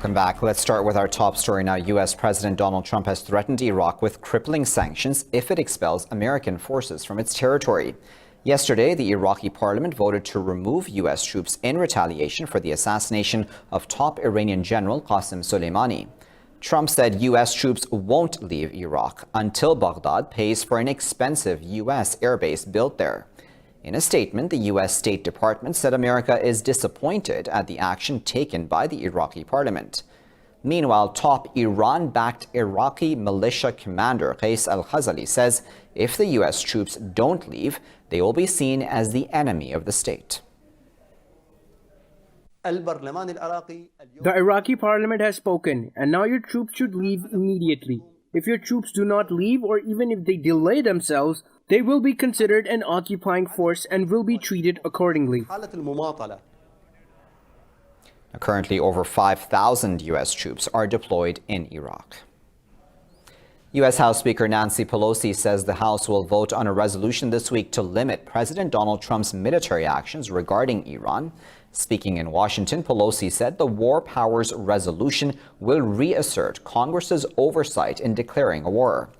Welcome back. Let's start with our top story now. U.S. President Donald Trump has threatened Iraq with crippling sanctions if it expels American forces from its territory. Yesterday, the Iraqi parliament voted to remove U.S. troops in retaliation for the assassination of top Iranian general Qasem Soleimani. Trump said U.S. troops won't leave Iraq until Baghdad pays for an expensive U.S. airbase built there. In a statement, the U.S. State Department said America is disappointed at the action taken by the Iraqi parliament. Meanwhile, top Iran-backed Iraqi militia commander Qais al-Khazali says if the U.S. troops don't leave, they will be seen as the enemy of the state. The Iraqi parliament has spoken, and now your troops should leave immediately. If your troops do not leave, or even if they delay themselves, they will be considered an occupying force and will be treated accordingly. Currently, over 5,000 U.S. troops are deployed in Iraq. U.S. House Speaker Nancy Pelosi says the House will vote on a resolution this week to limit President Donald Trump's military actions regarding Iran. Speaking in Washington, Pelosi said the War Powers Resolution will reassert Congress's oversight in declaring a war.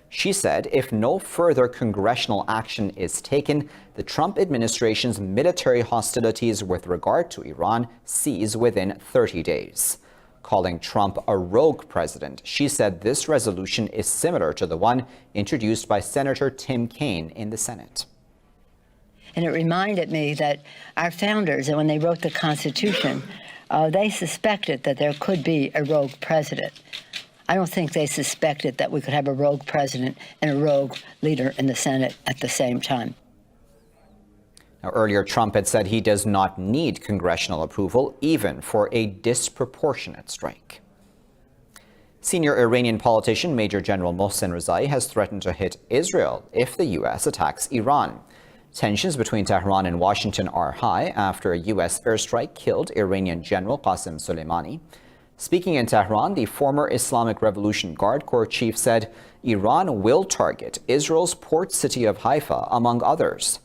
She said if no further congressional action is taken, the Trump administration's military hostilities with regard to Iran cease within 30 days. Calling Trump a rogue president, she said this resolution is similar to the one introduced by Senator Tim Kaine in the Senate. And it reminded me that our founders, when they wrote the Constitution, they suspected that there could be a rogue president. I don't think they suspected that we could have a rogue president and a rogue leader in the Senate at the same time. Now, earlier, Trump had said he does not need congressional approval, even for a disproportionate strike. Senior Iranian politician Major General Mohsen Rezai has threatened to hit Israel if the U.S. attacks Iran. Tensions between Tehran and Washington are high after a U.S. airstrike killed Iranian General Qasem Soleimani. Speaking in Tehran, the former Islamic Revolution Guard Corps chief said Iran will target Israel's port city of Haifa, among others.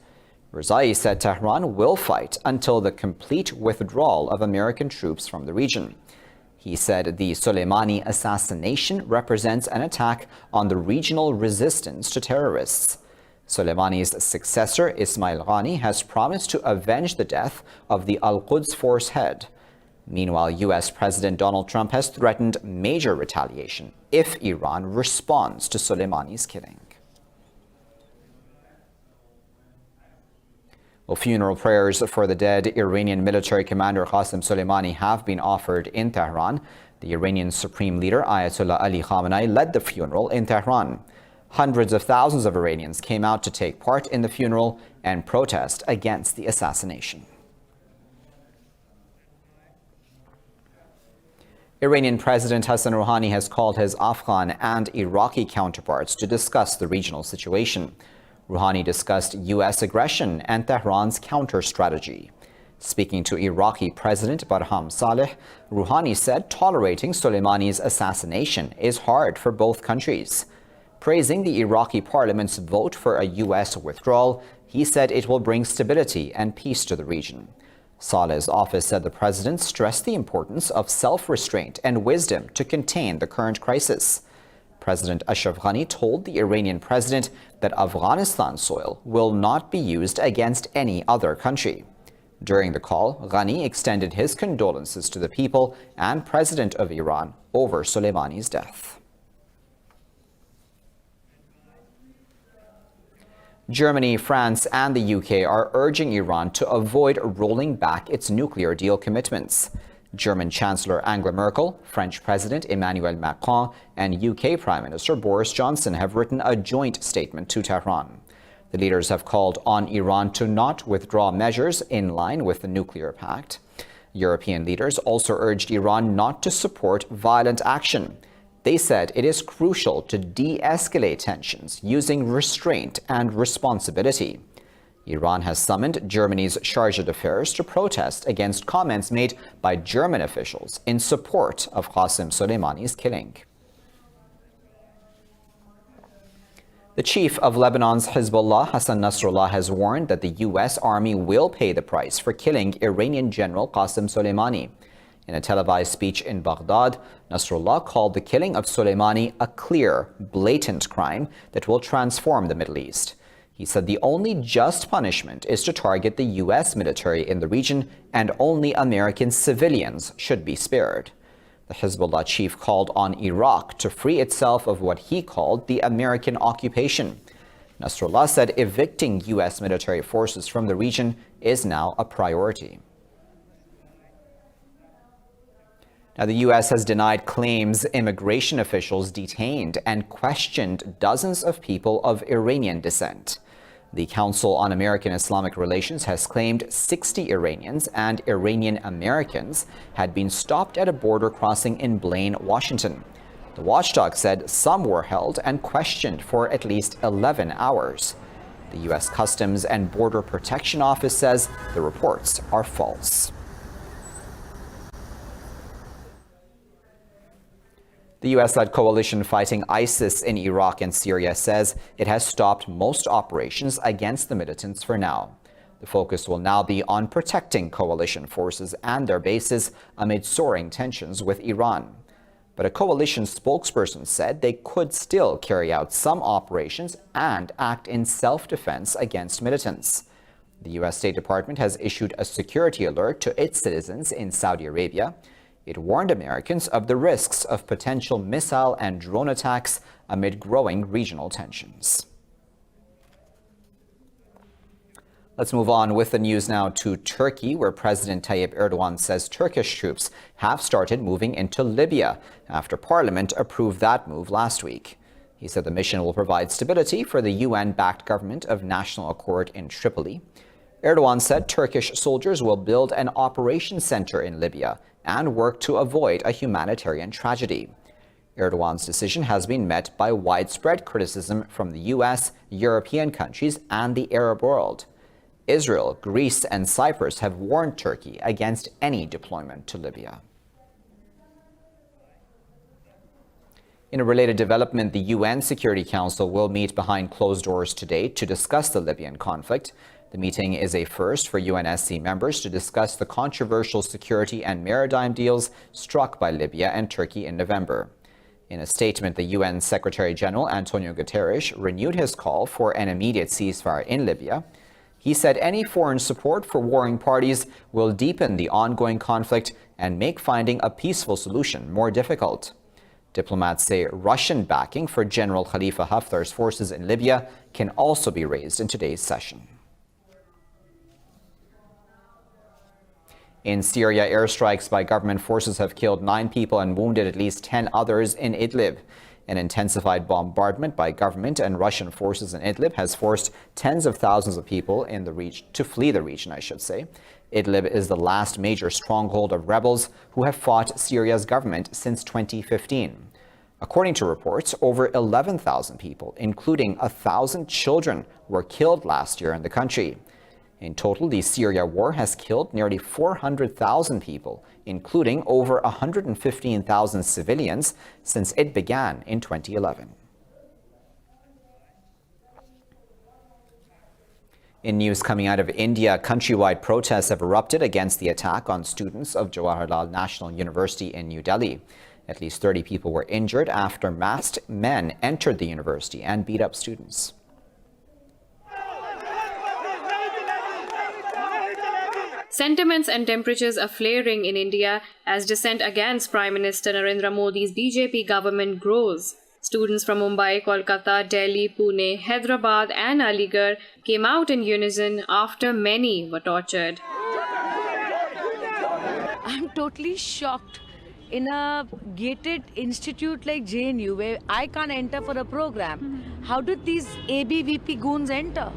Rezai said Tehran will fight until the complete withdrawal of American troops from the region. He said the Soleimani assassination represents an attack on the regional resistance to terrorists. Soleimani's successor, Ismail Ghani, has promised to avenge the death of the Al-Quds force head. Meanwhile, U.S. President Donald Trump has threatened major retaliation if Iran responds to Soleimani's killing. Well, funeral prayers for the dead Iranian military commander Qasem Soleimani have been offered in Tehran. The Iranian Supreme Leader Ayatollah Ali Khamenei led the funeral in Tehran. Hundreds of thousands of Iranians came out to take part in the funeral and protest against the assassination. Iranian President Hassan Rouhani has called his Afghan and Iraqi counterparts to discuss the regional situation. Rouhani discussed U.S. aggression and Tehran's counter-strategy. Speaking to Iraqi President Barham Saleh, Rouhani said tolerating Soleimani's assassination is hard for both countries. Praising the Iraqi parliament's vote for a U.S. withdrawal, he said it will bring stability and peace to the region. Saleh's office said the president stressed the importance of self-restraint and wisdom to contain the current crisis. President Ashraf Ghani told the Iranian president that Afghanistan soil will not be used against any other country. During the call, Ghani extended his condolences to the people and president of Iran over Soleimani's death. Germany, France, and the UK are urging Iran to avoid rolling back its nuclear deal commitments. German Chancellor Angela Merkel, French President Emmanuel Macron, and UK Prime Minister Boris Johnson have written a joint statement to Tehran. The leaders have called on Iran to not withdraw measures in line with the nuclear pact. European leaders also urged Iran not to support violent action. They said it is crucial to de-escalate tensions using restraint and responsibility. Iran has summoned Germany's Chargé d'Affaires to protest against comments made by German officials in support of Qasem Soleimani's killing. The chief of Lebanon's Hezbollah, Hassan Nasrallah, has warned that the U.S. Army will pay the price for killing Iranian General Qasem Soleimani. In a televised speech in Baghdad, Nasrallah called the killing of Soleimani a clear, blatant crime that will transform the Middle East. He said the only just punishment is to target the U.S. military in the region, and only American civilians should be spared. The Hezbollah chief called on Iraq to free itself of what he called the American occupation. Nasrallah said evicting U.S. military forces from the region is now a priority. Now, the U.S. has denied claims immigration officials detained and questioned dozens of people of Iranian descent. The Council on American Islamic Relations has claimed 60 Iranians and Iranian Americans had been stopped at a border crossing in Blaine, Washington. The watchdog said some were held and questioned for at least 11 hours. The U.S. Customs and Border Protection Office says the reports are false. The U.S.-led coalition fighting ISIS in Iraq and Syria says it has stopped most operations against the militants for now. The focus will now be on protecting coalition forces and their bases amid soaring tensions with Iran. But a coalition spokesperson said they could still carry out some operations and act in self-defense against militants. The U.S. State Department has issued a security alert to its citizens in Saudi Arabia. It warned Americans of the risks of potential missile and drone attacks amid growing regional tensions. Let's move on with the news now to Turkey, where President Tayyip Erdogan says Turkish troops have started moving into Libya after Parliament approved that move last week. He said the mission will provide stability for the UN-backed government of national accord in Tripoli. Erdogan said Turkish soldiers will build an operations center in Libya and work to avoid a humanitarian tragedy. Erdogan's decision has been met by widespread criticism from the U.S., European countries, and the Arab world. Israel, Greece, and Cyprus have warned Turkey against any deployment to Libya. In a related development, the UN Security Council will meet behind closed doors today to discuss the Libyan conflict. The meeting is a first for UNSC members to discuss the controversial security and maritime deals struck by Libya and Turkey in November. In a statement, the UN Secretary General Antonio Guterres renewed his call for an immediate ceasefire in Libya. He said any foreign support for warring parties will deepen the ongoing conflict and make finding a peaceful solution more difficult. Diplomats say Russian backing for General Khalifa Haftar's forces in Libya can also be raised in today's session. In Syria, airstrikes by government forces have killed 9 people and wounded at least 10 others in Idlib. An intensified bombardment by government and Russian forces in Idlib has forced tens of thousands of people in the region to flee the region, Idlib is the last major stronghold of rebels who have fought Syria's government since 2015. According to reports, over 11,000 people, including 1,000 children, were killed last year in the country. In total, the Syria war has killed nearly 400,000 people, including over 115,000 civilians since it began in 2011. In news coming out of India, countrywide protests have erupted against the attack on students of Jawaharlal National University in New Delhi. At least 30 people were injured after masked men entered the university and beat up students. Sentiments and temperatures are flaring in India as dissent against Prime Minister Narendra Modi's BJP government grows. Students from Mumbai, Kolkata, Delhi, Pune, Hyderabad and Aligarh came out in unison after many were tortured. I'm totally shocked. In a gated institute like JNU, where I can't enter for a program, how did these ABVP goons enter?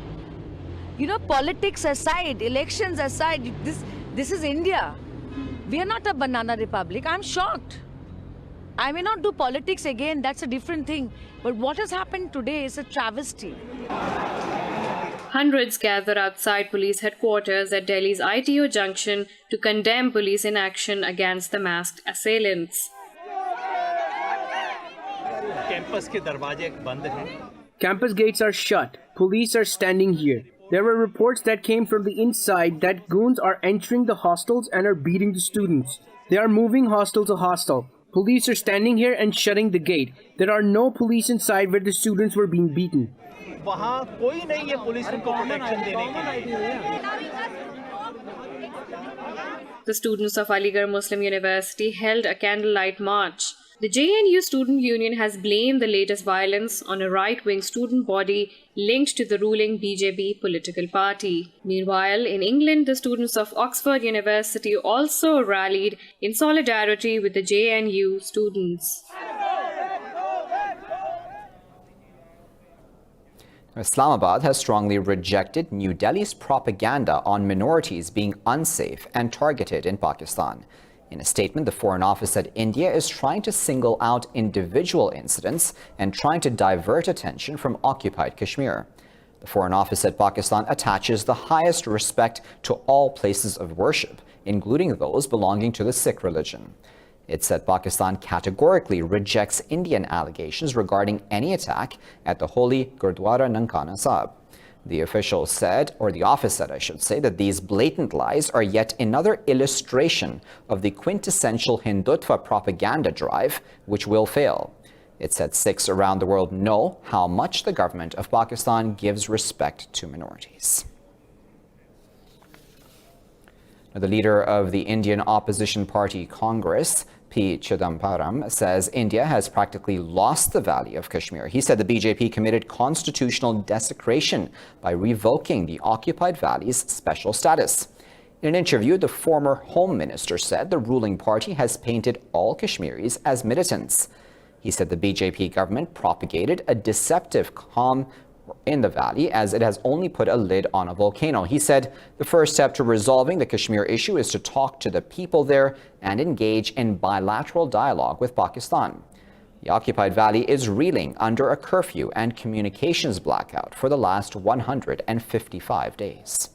You know, politics aside, elections aside, this is India. We are not a banana republic. I'm shocked. I may not do politics again, that's a different thing. But what has happened today is a travesty. Hundreds gather outside police headquarters at Delhi's ITO junction to condemn police inaction against the masked assailants. Campus gates are shut. Police are standing here. There were reports that came from the inside that goons are entering the hostels and are beating the students. They are moving hostel to hostel. Police are standing here and shutting the gate. There are no police inside where the students were being beaten. वहाँ कोई नहीं है police उनको protection देने के लिए। The students of Aligarh Muslim University held a candlelight march. The JNU Student Union has blamed the latest violence on a right-wing student body linked to the ruling BJP political party. Meanwhile, in England, the students of Oxford University also rallied in solidarity with the JNU students. Islamabad has strongly rejected New Delhi's propaganda on minorities being unsafe and targeted in Pakistan. In a statement, the Foreign Office said India is trying to single out individual incidents and trying to divert attention from occupied Kashmir. The Foreign Office said Pakistan attaches the highest respect to all places of worship, including those belonging to the Sikh religion. It said Pakistan categorically rejects Indian allegations regarding any attack at the holy Gurdwara Nankana Sahib. The official said, or the office said, I should say, that these blatant lies are yet another illustration of the quintessential Hindutva propaganda drive, which will fail. It said Sikhs around the world know how much the government of Pakistan gives respect to minorities. The leader of the Indian opposition party Congress, P. Chidambaram, says India has practically lost the value of Kashmir. He said the BJP committed constitutional desecration by revoking the occupied valley's special status. In an interview, the former Home Minister said the ruling party has painted all Kashmiris as militants. He said the BJP government propagated a deceptive calm in the valley as it has only put a lid on a volcano. He said the first step to resolving the Kashmir issue is to talk to the people there and engage in bilateral dialogue with Pakistan. The occupied valley is reeling under a curfew and communications blackout for the last 155 days.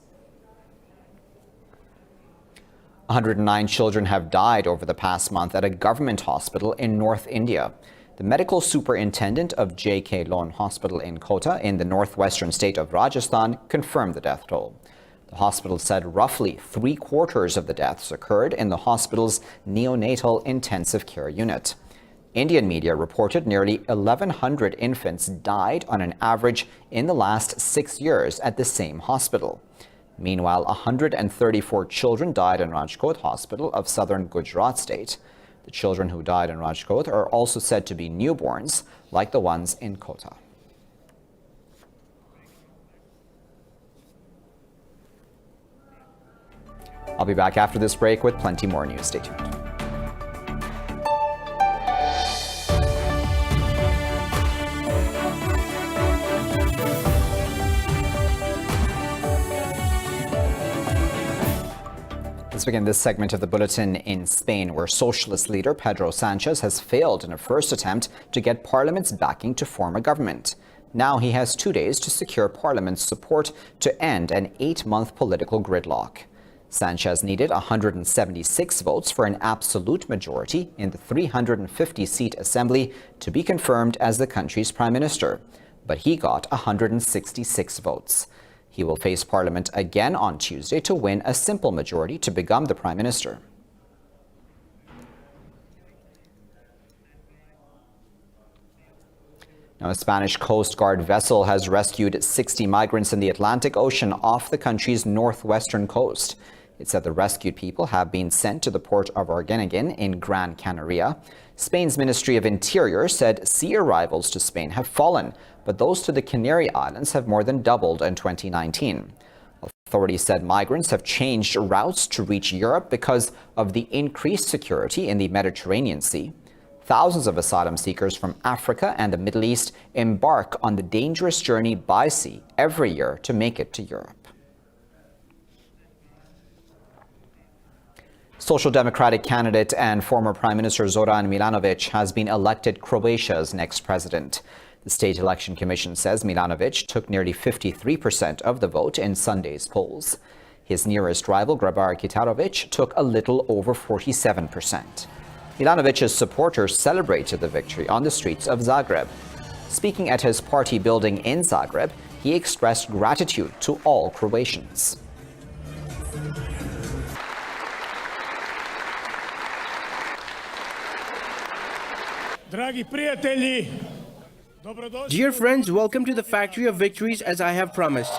109 children have died over the past month at a government hospital in North India. The medical superintendent of J.K. Lone Hospital in Kota in the northwestern state of Rajasthan confirmed the death toll. The hospital said roughly 3/4 of the deaths occurred in the hospital's neonatal intensive care unit. Indian media reported nearly 1,100 infants died on an average in the last 6 years at the same hospital. Meanwhile, 134 children died in Rajkot Hospital of southern Gujarat state. The children who died in Rajkot are also said to be newborns, like the ones in Kota. I'll be back after this break with plenty more news. Stay tuned. Let's begin this segment of the Bulletin in Spain, where socialist leader Pedro Sanchez has failed in a first attempt to get Parliament's backing to form a government. Now he has 2 days to secure Parliament's support to end an 8-month political gridlock. Sanchez needed 176 votes for an absolute majority in the 350-seat assembly to be confirmed as the country's prime minister, but he got 166 votes. He will face Parliament again on Tuesday to win a simple majority to become the Prime Minister. Now, a Spanish Coast Guard vessel has rescued 60 migrants in the Atlantic Ocean off the country's northwestern coast. It said the rescued people have been sent to the port of Arguineguín in Gran Canaria. Spain's Ministry of Interior said sea arrivals to Spain have fallen, but those to the Canary Islands have more than doubled in 2019. Authorities said migrants have changed routes to reach Europe because of the increased security in the Mediterranean Sea. Thousands of asylum seekers from Africa and the Middle East embark on the dangerous journey by sea every year to make it to Europe. Social Democratic candidate and former Prime Minister Zoran Milanovic has been elected Croatia's next president. The State Election Commission says Milanovic took nearly 53% of the vote in Sunday's polls. His nearest rival, Grabar Kitarovic, took a little over 47%. Milanovic's supporters celebrated the victory on the streets of Zagreb. Speaking at his party building in Zagreb, he expressed gratitude to all Croatians. Dragi prijatelji, Dear friends, welcome to the Factory of Victories as I have promised.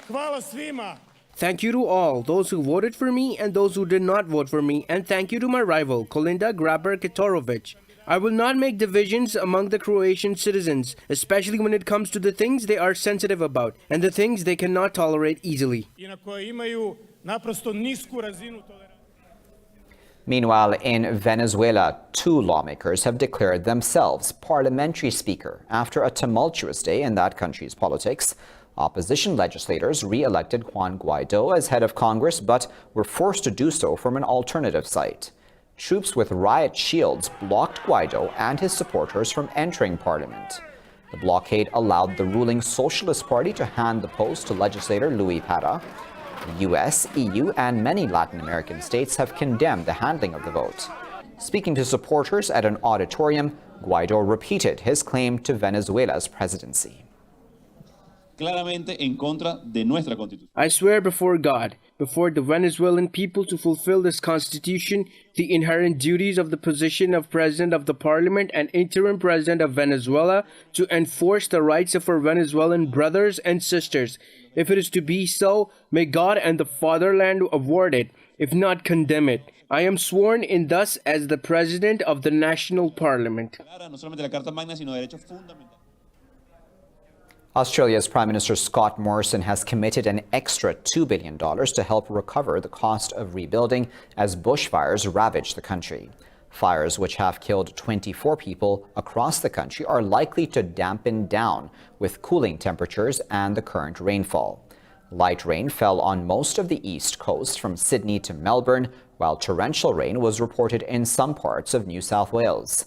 hvala svima. Thank you to all, those who voted for me and those who did not vote for me, and thank you to my rival, Kolinda Grabar-Kitarovic. I will not make divisions among the Croatian citizens, especially when it comes to the things they are sensitive about and the things they cannot tolerate easily. I na koje imaju naprosto nisku razinu tolerancije. Meanwhile, in Venezuela, 2 lawmakers have declared themselves parliamentary speaker after a tumultuous day in that country's politics. Opposition legislators re-elected Juan Guaido as head of Congress, but were forced to do so from an alternative site. Troops with riot shields blocked Guaido and his supporters from entering parliament. The blockade allowed the ruling Socialist Party to hand the post to legislator Luis Parra. The US, EU, and many Latin American states have condemned the handling of the vote. Speaking to supporters at an auditorium, Guaido repeated his claim to Venezuela's presidency. Claramente en contra de nuestra Constitución. I swear before God, before the Venezuelan people, to fulfill this constitution, the inherent duties of the position of President of the Parliament and Interim President of Venezuela, to enforce the rights of our Venezuelan brothers and sisters. If it is to be so, may God and the fatherland award it, if not condemn it. I am sworn in thus as the President of the National Parliament. No solamente la Carta Magna, sino derechos fundamentales. Australia's Prime Minister Scott Morrison has committed an extra $2 billion to help recover the cost of rebuilding as bushfires ravage the country. Fires, which have killed 24 people across the country, are likely to dampen down with cooling temperatures and the current rainfall. Light rain fell on most of the east coast from Sydney to Melbourne, while torrential rain was reported in some parts of New South Wales.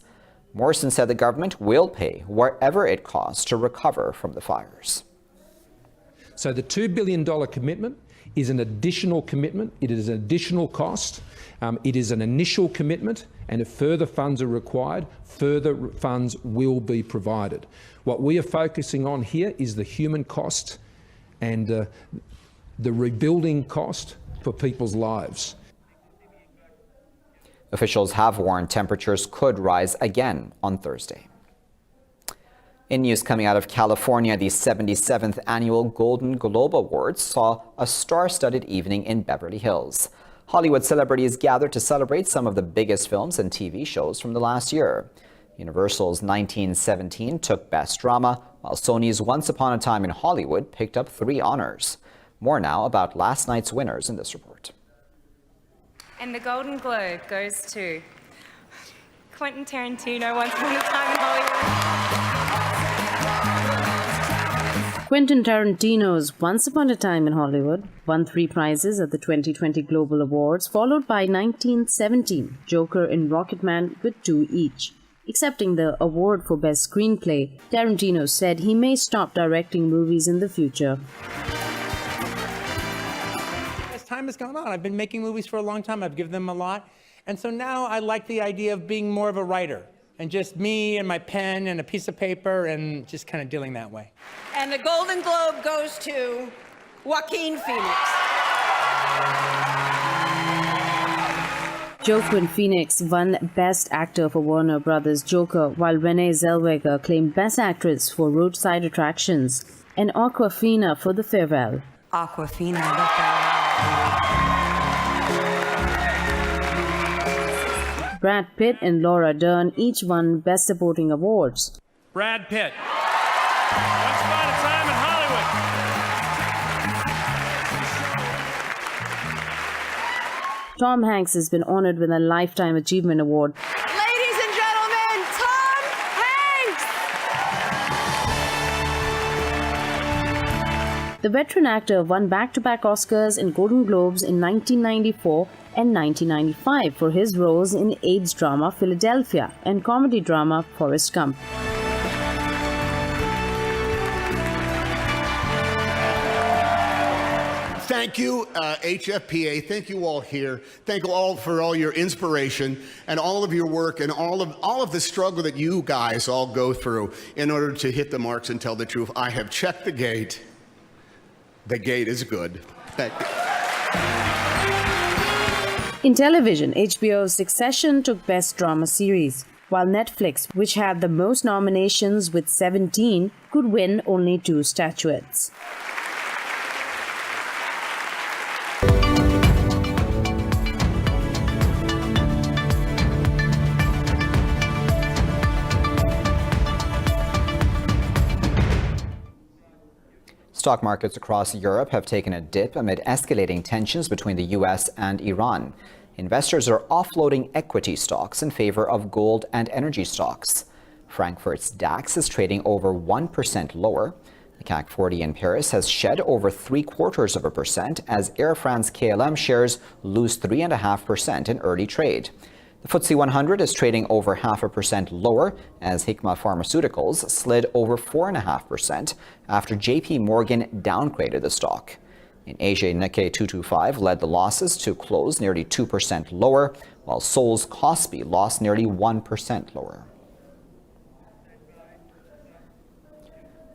Morrison said the government will pay whatever it costs to recover from the fires. So the $2 billion commitment is an additional commitment. It is an additional cost. It is an initial commitment, and if further funds are required, further funds will be provided. What we are focusing on here is the human cost and the rebuilding cost for people's lives. Officials have warned temperatures could rise again on Thursday. In news coming out of California, the 77th annual Golden Globe Awards saw a star-studded evening in Beverly Hills. Hollywood celebrities gathered to celebrate some of the biggest films and TV shows from the last year. Universal's 1917 took Best Drama, while Sony's Once Upon a Time in Hollywood picked up 3 honors. More now about last night's winners in this report. And the Golden Globe goes to Quentin Tarantino, Once Upon a Time in Hollywood. Quentin Tarantino's Once Upon a Time in Hollywood won 3 prizes at the 2020 Global Awards, followed by 1917, Joker and Rocketman with 2 each. Accepting the award for Best Screenplay, Tarantino said he may stop directing movies in the future. As time has gone on, I've been making movies for a long time. I've given them a lot. And so now I like the idea of being more of a writer and just me and my pen and a piece of paper and just kind of dealing that way. And the Golden Globe goes to Joaquin Phoenix. Joaquin Phoenix won Best Actor for Warner Bros. Joker, while Renee Zellweger claimed Best Actress for Roadside Attractions and Awkwafina for The Farewell. Awkwafina, The Farewell. Brad Pitt and Laura Dern each won Best Supporting Awards. Brad Pitt. Once Upon a Time in Hollywood. Tom Hanks has been honored with a Lifetime Achievement Award. Ladies and gentlemen, Tom Hanks! The veteran actor won back-to-back Oscars and Golden Globes in 1994 and 1995 for his roles in AIDS drama Philadelphia and comedy drama Forrest Gump. Thank you, HFPA. Thank you all here. Thank you all for all your inspiration and all of your work and all of the struggle that you guys all go through in order to hit the marks and tell the truth. I have checked the gate. The gate is good. In television, HBO's Succession took Best Drama Series, while Netflix, which had the most nominations with 17, could win only 2 statuettes. Stock markets across Europe have taken a dip amid escalating tensions between the U.S. and Iran. Investors are offloading equity stocks in favor of gold and energy stocks. Frankfurt's DAX is trading over 1% lower. The CAC 40 in Paris has shed over 0.75% as Air France KLM shares lose 3.5% in early trade. The FTSE 100 is trading over 0.5% lower as Hikma Pharmaceuticals slid over 4.5% after JP Morgan downgraded the stock. In Asia, Nikkei 225 led the losses to close nearly 2% lower, while Seoul's Kospi lost nearly 1% lower.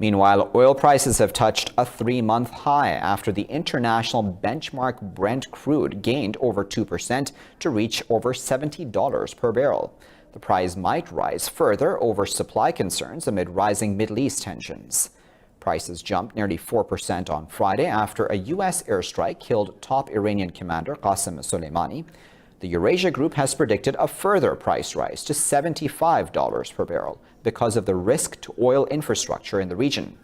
Meanwhile, oil prices have touched a 3-month high after the international benchmark Brent crude gained over 2% to reach over $70 per barrel. The price might rise further over supply concerns amid rising Middle East tensions. Prices jumped nearly 4% on Friday after a U.S. airstrike killed top Iranian commander Qasem Soleimani. The Eurasia Group has predicted a further price rise to $75 per barrel because of the risk to oil infrastructure in the region.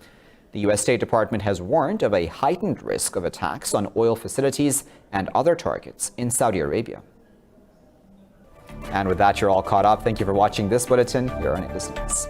The U.S. State Department has warned of a heightened risk of attacks on oil facilities and other targets in Saudi Arabia. And with that, you're all caught up. Thank you for watching this bulletin. You're earning business.